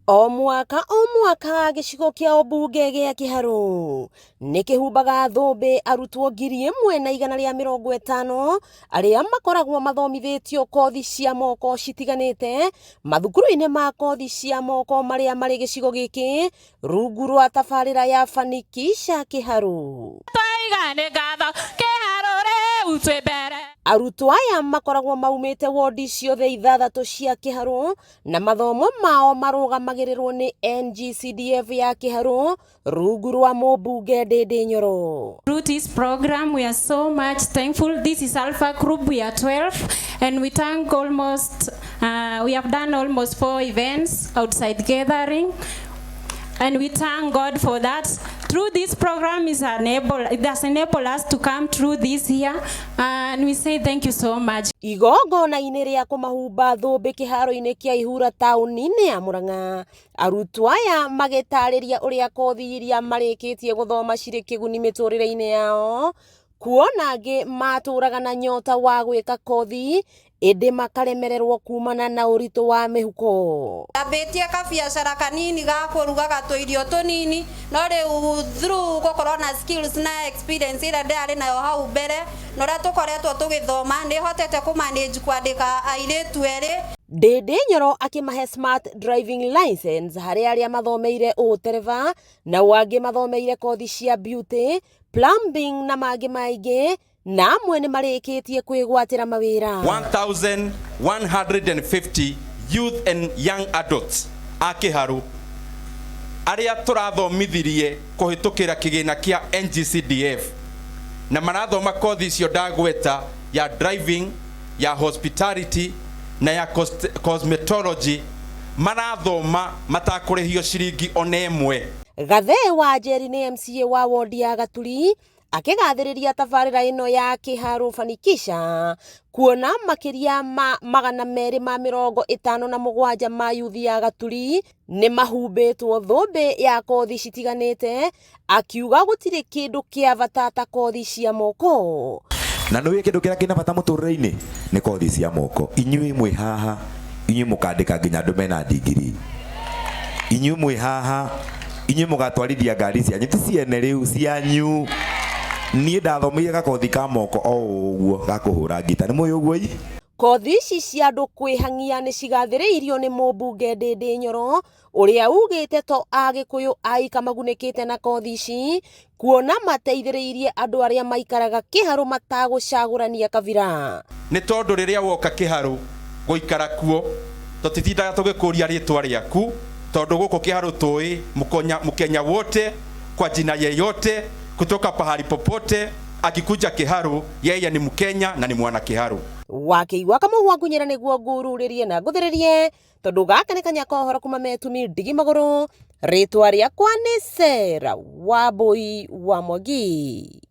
O mwaka gicigo kia mbunge gia Kiharu nikihumbaga thumbi arutwo 1,150 aria makoragwo mathomithitio kothi cia moko citiganite mathukuru-ini ma kothi cia moko maria mari gicigo giki rungu rwa tabarira ya FANIKISHA Kiharu. Arutwo aya makoragwo maumite wodi ciothe 6 cia Kiharu na mathomo mao marugamagirirwo ni NG-CDF ya Kiharu rungu rwa MUMBUNGE ndindi NYORO. Through this program we are so much thankful. This is Alpha Group, we are 12 and we thank almost we have done almost 4 events outside gathering and we thank God for that. Through this program it has enabled us to come through this year and we say thank you so much. Igongona-ini ria kumahumba thumbi kiharo-ini kia IHURA tauni-ini ya Murang'a, arutwo aya magitariria uria kothi iria marikitie guthoma ciri kiguni miturire-ini yao, kuona angi maturaga na nyota wa gwika kothi indi makaremererwo kumana na uritu wa mihuko. Ambitie kabiacara kanini ga kurugaga tuirio tunini no riu through gukorwo na skills na experience ira ndari nayo hau mbere no ria tukoretwo tugithoma ni hotete kumanage kwandika airitu eri ndindi NYORO akimahe smart driving license hari aria mathomeire utereva na wangi mathomeire kothi cia beauty, plumbing na mangi maingi na amwe ni marikitie kwigwatira mawira. 1150 youth and young adults a Kiharu aria turathomithirie kuhitukira kigina kia NG-CDF na marathoma kothi cio ndagweta ya driving, ya hospitality na ya cosmetology, marathoma matakurihio ciringi ona imwe. Gathe wa Njeri ni MCA wa wodi ya Gaturi akigathiriria tabarira ino ya Kiharu FANIKISHA kuona makiria ma 257 ma yuthi ya Gaturi ni mahumbitwo thumbi ya kothi citiganite, akiuga gutiri kindu kia vatata kothi cia moko. Na nä kä ndå kä rä a kä na bata må tå rä re-inä nä kothi cia moko. Inyuä mwä haha inyuä må kandä nginya andå mena ndigiri, inyuä mwä haha inyuä må gatwarithia ngari cianyu ti ciene rä u cianyu. Niä ndathomeire gakothi ka moko o å guo ga kå hå ra ngita. Nä må yå guo i kothi ici cia andå kwĩhang'ia nĩ cigathĩrĩirio nĩ mũmbunge ndindi NYORO ũrĩa ugĩte to Agĩkũyũ aika magunĩkĩte na kothi ici kuona mateithĩrĩirie andũ arĩa maikaraga Kiharu matagũcagũrania kabira. Nĩ tondũ rĩrĩa woka Kiharu gũikara kuo tũtitindaga tũgĩkũria rĩtwa rĩaku, tondũ gũkũ Kiharu tũĩ Mkenya wote kwa jina yeyote kutoka pahali popote akikuja Kiharu yeye ni Mkenya na ni mwana Kiharu. Wakiigua kamũhwa ngunyĩra nĩguo ngurũrĩrie na ngũthĩrĩrie tondũ gaka nĩ kanya kohoro kuma metumi ndigi magũrũ. Rĩtwa rĩakwa nĩ Sera Wambui wa Mwangi.